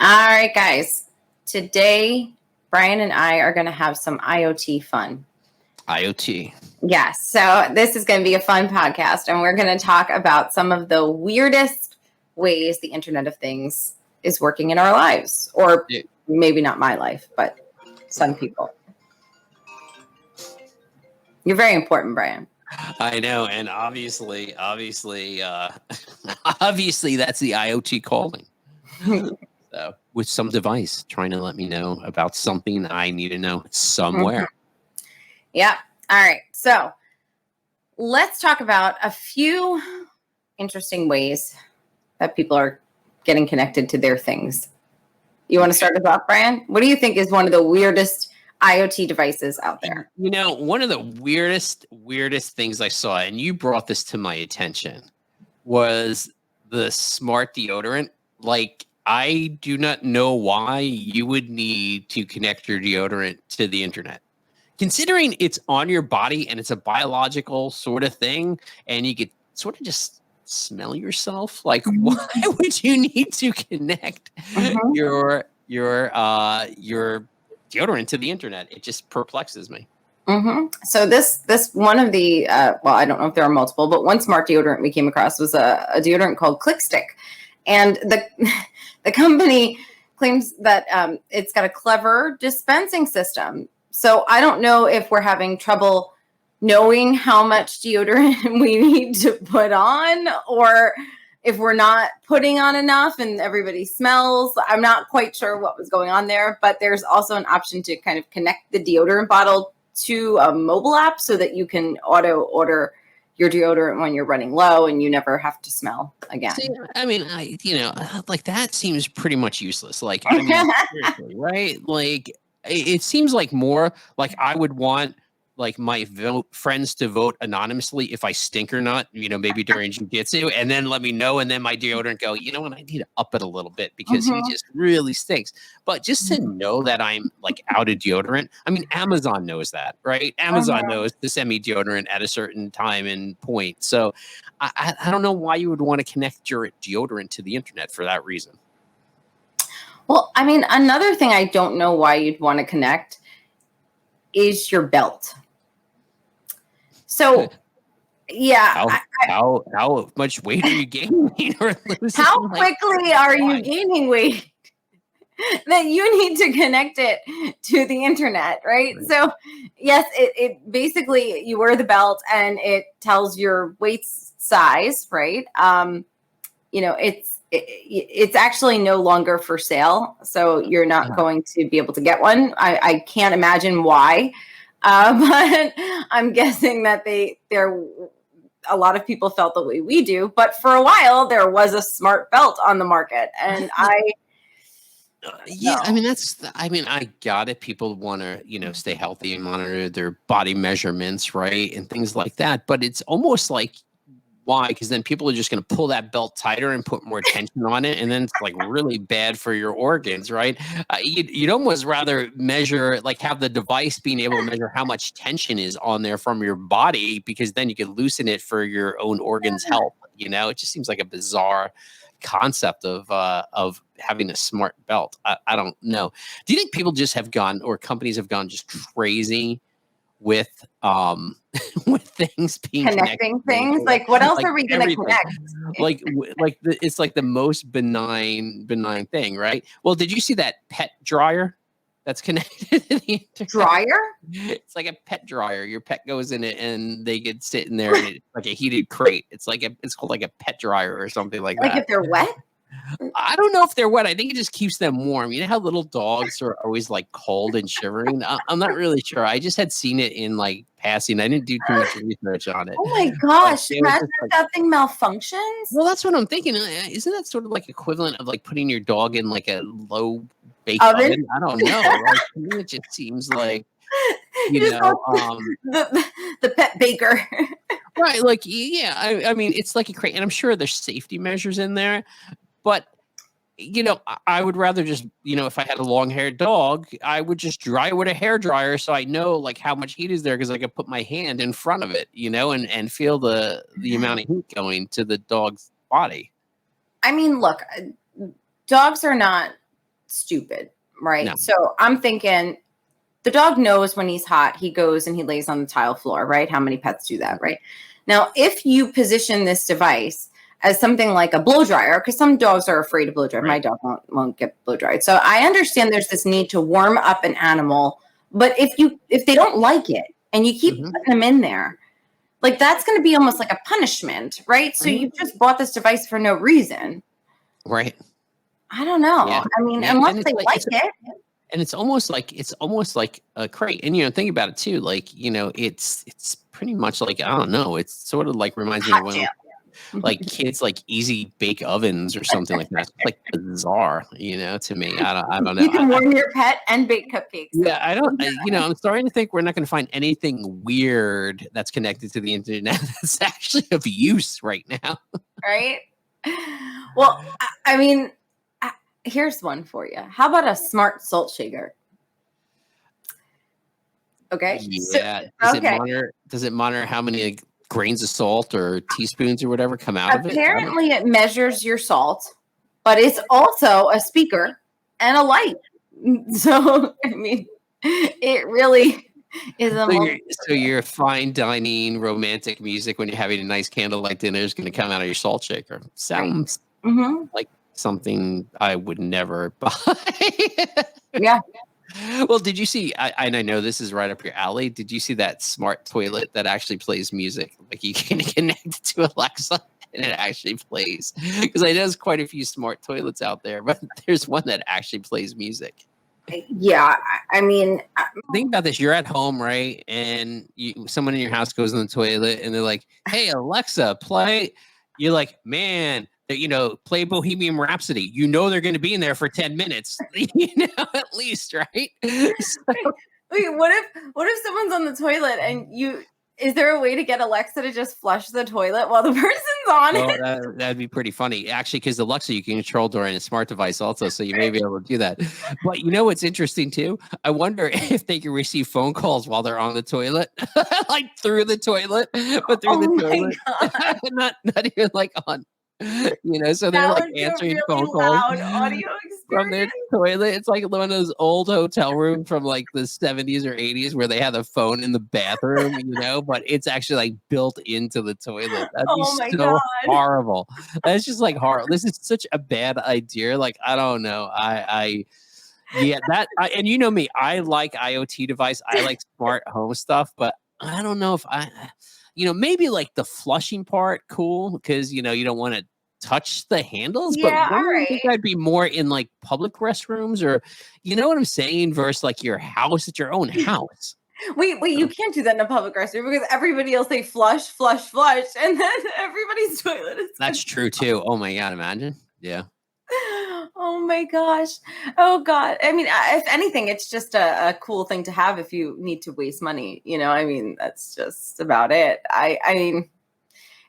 All right, guys. Today, Bryan and I are going to have some IoT fun. IoT. Yes. So this is going to be a fun podcast, and we're going to talk about some of the weirdest ways the Internet of Things is working in our lives, or maybe not my life, but some people. You're very important, Bryan. I know, and obviously, that's the IoT calling. So, with some device trying to let me know about something I need to know somewhere. Mm-hmm. Yeah. All right. So let's talk about a few interesting ways that people are getting connected to their things. You want to start us off, Bryan? What do you think is one of the weirdest IoT devices out there? You know, one of the weirdest things I saw, and you brought this to my attention, was the smart deodorant. Like, I do not know why you would need to connect your deodorant to the internet. Considering it's on your body and it's a biological sort of thing, and you could sort of just smell yourself, like, why would you need to connect your deodorant to the internet? It just perplexes me. So this one of the well, I don't know if there are multiple, but one smart deodorant we came across was a deodorant called ClickStick, and the company claims that it's got a clever dispensing system. So I don't know if we're having trouble knowing how much deodorant we need to put on, or if we're not putting on enough and everybody smells. I'm not quite sure what was going on there, but there's also an option to kind of connect the deodorant bottle to a mobile app so that you can auto order your deodorant when you're running low and you never have to smell again. See, I mean, like, that seems pretty much useless. Like, I mean, seriously, right? Like, it seems like more like I would want like my friends to vote anonymously if I stink or not, maybe during jiu-jitsu, and then let me know, and then my deodorant go, you know what, I need to up it a little bit because he just really stinks. But just to know that I'm like out of deodorant, I mean, Amazon knows that, right? Amazon knows to send me deodorant at a certain time and point. So I don't know why you would want to connect your deodorant to the internet for that reason. Well, I mean, another thing I don't know why you'd want to connect is your belt. So, yeah. How much weight are you gaining or losing? How quickly are you gaining weight that you need to connect it to the internet, right? So, yes, it basically, you wear the belt and it tells your weight size, right? It's actually no longer for sale, so you're not going to be able to get one. I can't imagine why. But I'm guessing that a lot of people felt the way we do. But for a while, there was a smart belt on the market, and I got it. People want to, stay healthy and monitor their body measurements, right, and things like that. But it's almost like, why? Because then people are just going to pull that belt tighter and put more tension on it, and then it's like really bad for your organs, right? You'd almost rather measure, like have the device being able to measure how much tension is on there from your body, because then you can loosen it for your own organs' health. It just seems like a bizarre concept of having a smart belt. I don't know. Do you think people just have gone, or companies have gone just crazy with with things being connecting things? Like, what else are we going to connect? It's like the most benign thing, right? Well, did you see that pet dryer that's connected to the internet? Dryer? It's like a pet dryer. Your pet goes in it and they could sit in there, and it's like a heated crate. It's called like a pet dryer or something like that. Like if they're wet? I don't know if they're wet. I think it just keeps them warm. You know how little dogs are always like cold and shivering? I'm not really sure. I just had seen it in like passing. I didn't do too much research on it. Oh my gosh. Imagine if that thing malfunctions. Well, that's what I'm thinking. Isn't that sort of like equivalent of like putting your dog in like a low bake oven? I don't know. Like, to me, it just seems like, the pet baker. Right. Like, yeah, I mean, it's like a crate, and I'm sure there's safety measures in there. But, I would rather just, if I had a long-haired dog, I would just dry it with a hairdryer so I know like how much heat is there, because I could put my hand in front of it, and feel the amount of heat going to the dog's body. I mean, look, dogs are not stupid, right? No. So I'm thinking the dog knows when he's hot, he goes and he lays on the tile floor, right? How many pets do that, right? Now, if you position this device as something like a blow dryer, because some dogs are afraid of blow dryer. My dog won't get blow dried. So I understand there's this need to warm up an animal, but if they don't like it and you keep putting them in there, like that's going to be almost like a punishment, right? So you just bought this device for no reason. Right. I don't know. Yeah. I mean, unless they like it. And it's almost like a crate. And think about it too. Like, it's pretty much like, I don't know. It's sort of like reminds me of when like kids like easy bake ovens or something like that. It's like bizarre, to me. I don't know. You can warm your pet and bake cupcakes. Yeah, I'm starting to think we're not going to find anything weird that's connected to the internet that's actually of use right now. Right? Well, I mean, here's one for you. How about a smart salt shaker? Okay. Yeah. Does it monitor how many grains of salt or teaspoons or whatever come out of it? Apparently, it measures your salt, but it's also a speaker and a light. So, I mean, it really is a. So your fine dining romantic music when you're having a nice candlelight dinner is going to come out of your salt shaker. Sounds like something I would never buy. Yeah. Well, did you see, and I know this is right up your alley, did you see that smart toilet that actually plays music? Like you can connect it to Alexa and it actually plays. Because I know there's quite a few smart toilets out there, but there's one that actually plays music. Yeah, I mean, think about this. You're at home, right? And someone in your house goes in the toilet and they're like, hey, Alexa, play. You're like, man, play Bohemian Rhapsody. They're going to be in there for 10 minutes, at least, right? So, wait, what if someone's on the toilet and is there a way to get Alexa to just flush the toilet while the person's on it? That'd be pretty funny, actually, because Alexa you can control during a smart device also, so you may be able to do that. But what's interesting too? I wonder if they can receive phone calls while they're on the toilet, like through the toilet, but through the toilet, not even like on. So they're like answering phone calls from their toilet. It's like one of those old hotel rooms from like the 70s or 80s where they have a phone in the bathroom, but it's actually like built into the toilit. That'd be so horrible. That's just like horrible. This is such a bad idea. Like, I don't know. And me, I like IoT device. I like smart home stuff, but I don't know if maybe like the flushing part, cool, because you don't want to touch the handles, but I think I'd be more in like public restrooms or what I'm saying, versus like your house at your own house. Wait, you can't do that in a public restroom because everybody will say flush, flush, flush, and then everybody's toilet is. That's true too. Oh my God, imagine. Yeah. Oh my gosh. Oh God. I mean, if anything, it's just a cool thing to have if you need to waste money. I mean, that's just about it. I mean,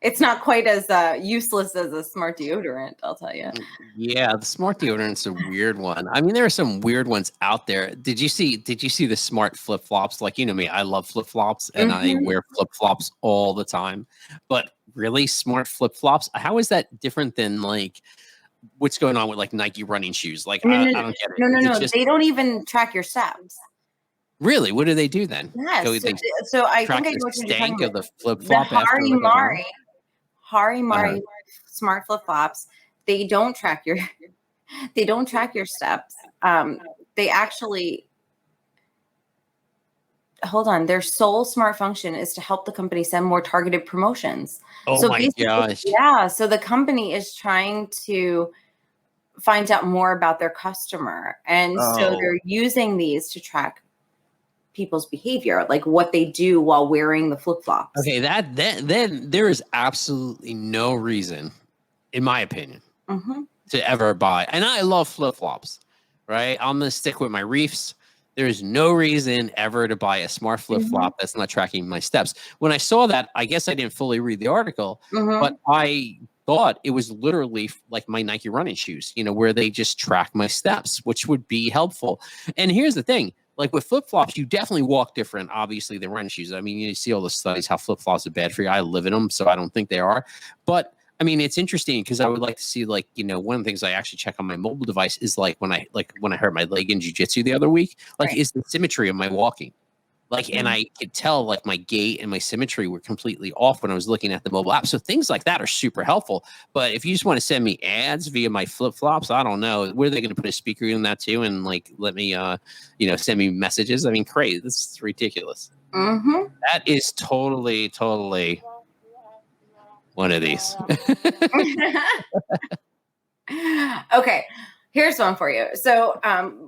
it's not quite as useless as a smart deodorant, I'll tell you. Yeah, the smart deodorant's a weird one. I mean, there are some weird ones out there. Did you see the smart flip-flops? Like, me, I love flip-flops and I wear flip-flops all the time. But really, smart flip-flops, how is that different than like what's going on with like Nike running shoes? Like, I don't get it. No. They don't even track your steps. Really? What do they do then? Yes. So I think I know what you're talking about. The flip-flop the Hari Mari smart flip-flops. They don't track your steps. They actually hold on. Their sole smart function is to help the company send more targeted promotions. Oh my gosh. Yeah. So the company is trying to find out more about their customer. And so they're using these to track people's behavior, like what they do while wearing the flip-flops. Okay, then there is absolutely no reason, in my opinion, to ever buy. And I love flip-flops, right? I'm gonna stick with my Reefs. There's no reason ever to buy a smart flip-flop that's not tracking my steps. When I saw that, I guess I didn't fully read the article, but I thought it was literally like my Nike running shoes, where they just track my steps, which would be helpful. And here's the thing. Like with flip-flops, you definitely walk different, obviously, than running shoes. I mean, you see all the studies how flip-flops are bad for you. I live in them, so I don't think they are. But, I mean, it's interesting because I would like to see, like, one of the things I actually check on my mobile device is like when I hurt my leg in jiu-jitsu the other week, like, Right. is the symmetry of my walking. Like, and Mhm. I could tell like my gait and my symmetry were completely off when I was looking at the mobile app. So things like that are super helpful. But if you just want to send me ads via my flip flops, I don't know. Where are they going to put a speaker in that too? And like, let me, send me messages. I mean, crazy. This is ridiculous. Mhm. That is totally, totally one of these. Okay, here's one for you. So,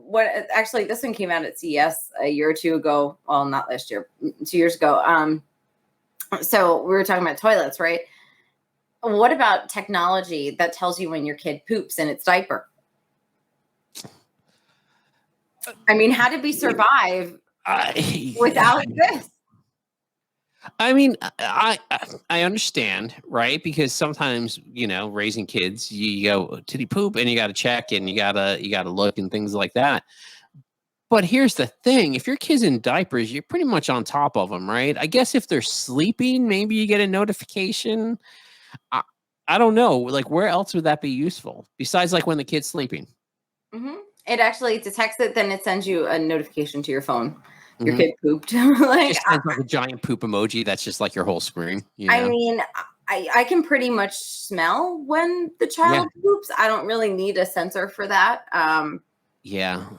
what actually this one came out at CES a year or two ago. Well, not last year, 2 years ago. So we were talking about toilets, right? What about technology that tells you when your kid poops in its diaper? I mean, how did we survive without this? I mean, I understand, right? Because sometimes, raising kids, you go titty poop and you got to check and you gotta look and things like that. But here's the thing: if your kid's in diapers, you're pretty much on top of them, right? I guess if they're sleeping, maybe you get a notification. I, I don't know. Like, where else would that be useful besides like when the kid's sleeping? Hmm. It actually detects it, then it sends you a notification to your phone. Your Mhm. kid pooped. Like, Just sends like a giant poop emoji that's just like your whole screen. I mean, I can pretty much smell when the Yeah, child poops. I don't really need a sensor for that. yeah.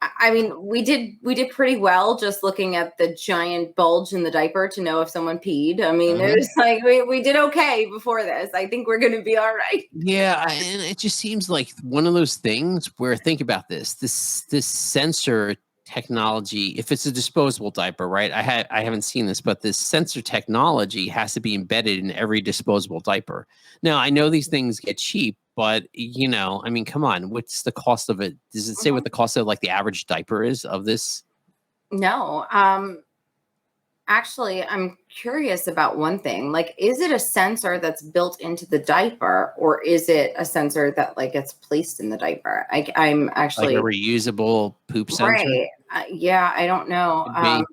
I mean, we did pretty well just looking at the giant bulge in the diaper to know if someone peed. I mean, Uh-huh. it was like we did okay before this. I think we're going to be all right. Yeah, and it just seems like one of those things where think about this sensor technology. If it's a disposable diaper, right? I haven't seen this, but this sensor technology has to be embedded in every disposable diaper. Now I know these things get cheap, but I mean, come on, what's the cost of it? Does it say what Mhm. the cost of like the average diaper is of this? No, actually, I'm curious about one thing. Like, is it a sensor that's built into the diaper, or is it a sensor that like gets placed in the diaper? I'm Like a actually reusable poop sensor? right. Yeah, I don't know. Could be,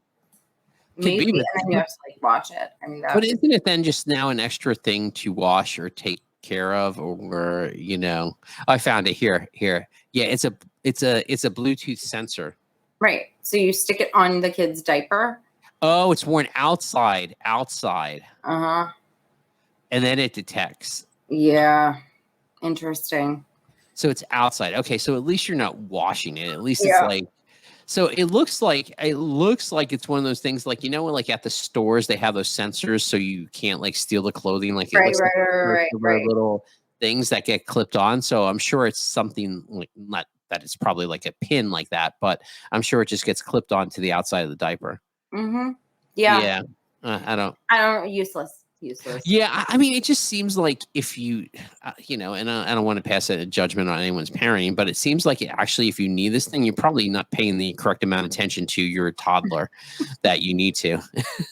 could Maybe, be, and then you have to like watch it. I mean, but that. isn't it then just now an extra thing to wash or take care of, or I found it here. Here. Yeah, it's a Bluetooth sensor. Right. So you stick it on the kid's diaper. Oh, it's worn outside, Uh huh. and then it detects. Yeah. Interesting. So it's outside. Okay, so at least you're not washing it. At least it's Yeah. like so it looks like it's one of those things like like at the stores they have those sensors so you can't like steal the clothing. Like it Right. looks Right. like Right. silver Right. little things that get clipped on. So I'm sure it's something like not that it's probably like a pin like that, but I'm sure it just gets clipped onto the outside of the diaper. Mm-hmm. Yeah. Yeah. I don't. I don't. Useless. Useless. Yeah, I mean, it just seems like if you, and I don't want to pass a judgment on anyone's parenting, but it seems like actually, if you need this thing, you're probably not paying the correct amount of attention to your toddler that you need to.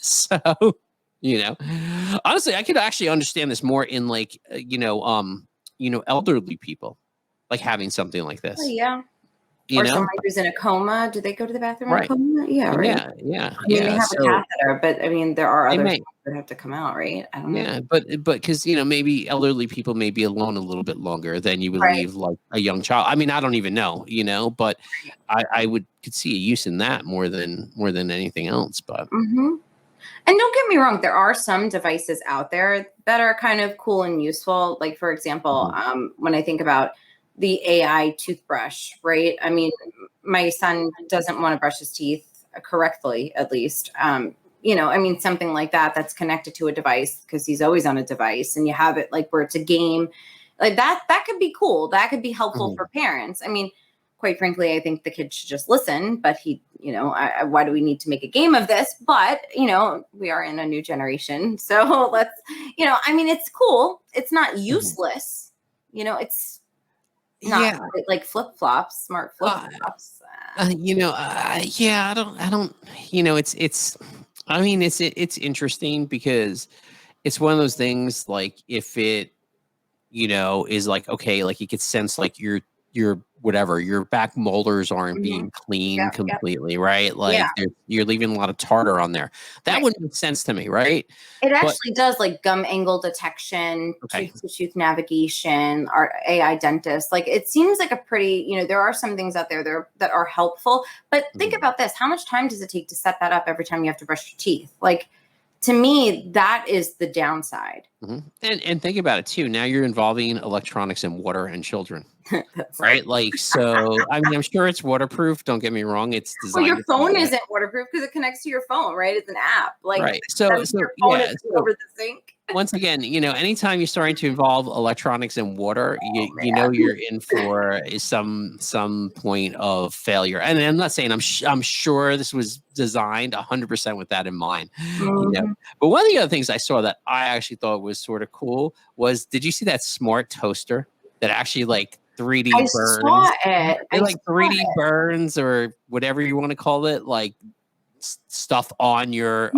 So, you know, honestly, I could actually understand this more in like, elderly people, like having something like Oh, this. yeah. You Or know, someone who's in a coma. Do they go to the bathroom in a right? coma? Yeah. Right. Yeah, yeah, I mean, they yeah. have a So catheter, but I mean, there are they other may. things that have to come out, right? I don't know. Yeah, but because maybe elderly people may be alone a little bit longer than you would Right. leave like a young child. I mean, I don't even know, but I could see a use in that more than anything else. But Hmm. And don't get me wrong, there are some devices out there that are kind of cool and useful. Like, for example, Mhm. when I think about the AI toothbrush, right? I mean, my son doesn't want to brush his teeth correctly, at least. I mean, something like that that's connected to a device because he's always on a device and you have it like where it's a game. Like that could be cool. That could be helpful Mhm. for parents. I mean, quite frankly, I think the kid should just listen, but why do we need to make a game of this? But, we are in a new generation. So I mean, it's cool. It's not Mhm. useless. It's not Yeah, like flip flops, smart flip uh, flops. yeah. I don't. It's. I mean, it's interesting because it's one of those things. Like if it is like okay, like you could sense like your whatever, your back molars aren't being cleaned completely, right? Like you're leaving a lot of tartar on there. That would make sense to me, right? It actually does, like gum angle detection, tooth-to-tooth navigation, our AI dentist. Like it seems like a pretty, there are some things out there that are helpful. But think about this. How much time does it take to set that up every time you have to brush your teeth? Like, to me, that is the downside. And think about it too. Now you're involving electronics and water and children, right? Like, so, I mean, I'm sure it's waterproof. Don't get me wrong. It's designed. Well, your phone isn't waterproof because it connects to your phone, right? It's an app. Like, so your phone is over the sink. Once again, anytime you're starting to involve electronics and water, you know you're in for some point of failure. And I'm not saying I'm sure this was designed 100% with that in mind. But one of the other things I saw that I actually thought was sort of cool was, did you see that smart toaster that actually like 3D burns? Saw it. Like 3D burns or whatever you want to call it, like stuff on your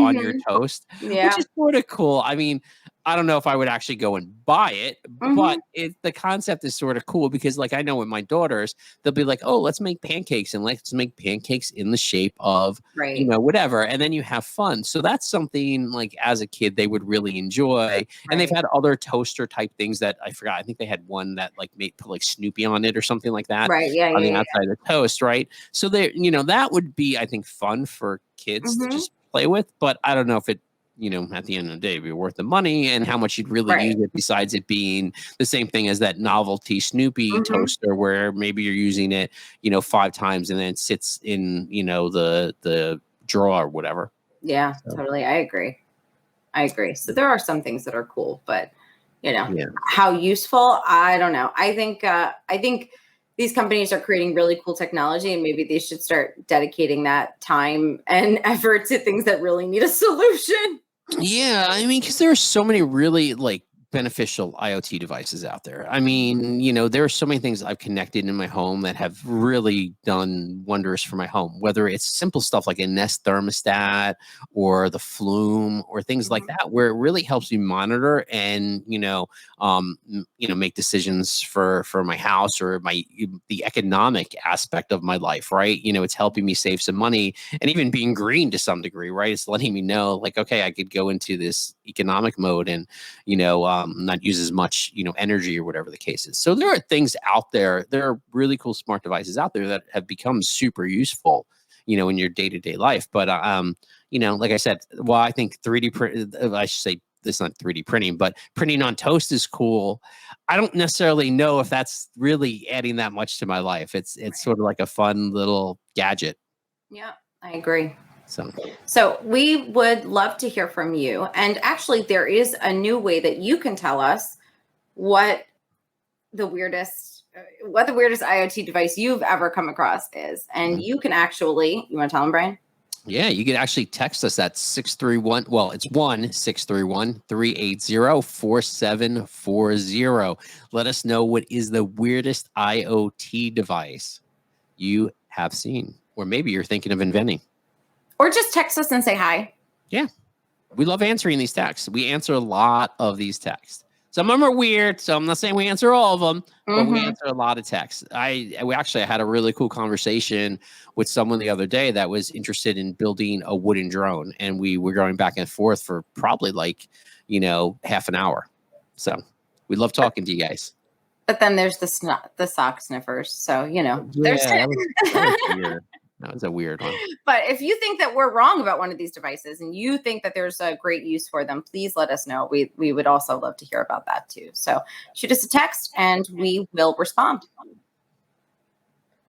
toast, which is sort of cool. I mean, I don't know if I would actually go and buy it, but the concept is sort of cool because, like, I know with my daughters, they'll be like, "Oh, let's make pancakes, and let's make pancakes in the shape of, whatever," and then you have fun. So that's something like as a kid they would really enjoy. And they've had other toaster type things that I forgot. I think they had one that like put like Snoopy on it or something like that, on the outside of the toast, right? So they, that would be, I think, fun for kids to just play with. But I don't know if it, at the end of the day, be worth the money and how much you'd really use it, besides it being the same thing as that novelty Snoopy toaster where maybe you're using it, 5 times and then it sits in, the drawer or whatever. Yeah, totally. I agree. So there are some things that are cool, but how useful, I don't know. I think these companies are creating really cool technology, and maybe they should start dedicating that time and effort to things that really need a solution. Yeah, I mean, because there are so many really like beneficial IoT devices out there. I mean, there are so many things I've connected in my home that have really done wonders for my home, whether it's simple stuff like a Nest thermostat or the Flume or things like that, where it really helps me monitor and, make decisions for my house or the economic aspect of my life, right? It's helping me save some money and even being green to some degree, right? It's letting me know like, okay, I could go into this economic mode and, not use as much, energy or whatever the case is. So there are things out there. There are really cool smart devices out there that have become super useful, in your day-to-day life. But, like I said, well, I think 3D print, I should say it's not 3D printing, but printing on toast is cool. I don't necessarily know if that's really adding that much to my life. It's sort of like a fun little gadget. Yeah, I agree. So we would love to hear from you. And actually, there is a new way that you can tell us what the weirdest IoT device you've ever come across is. And you can actually, you want to tell them, Bryan? Yeah, you can actually text us at 631. Well, it's 1-631-380-4740. Let us know what is the weirdest IoT device you have seen, or maybe you're thinking of inventing. Or just text us and say hi. Yeah. We love answering these texts. We answer a lot of these texts. Some of them are weird, so I'm not saying we answer all of them, but we answer a lot of texts. I had a really cool conversation with someone the other day that was interested in building a wooden drone, and we were going back and forth for probably like, half an hour. So we love talking to you guys. But then there's the sock sniffers. So, there's that was weird. That was a weird one. But if you think that we're wrong about one of these devices and you think that there's a great use for them, please let us know. We would also love to hear about that too. So shoot us a text and we will respond.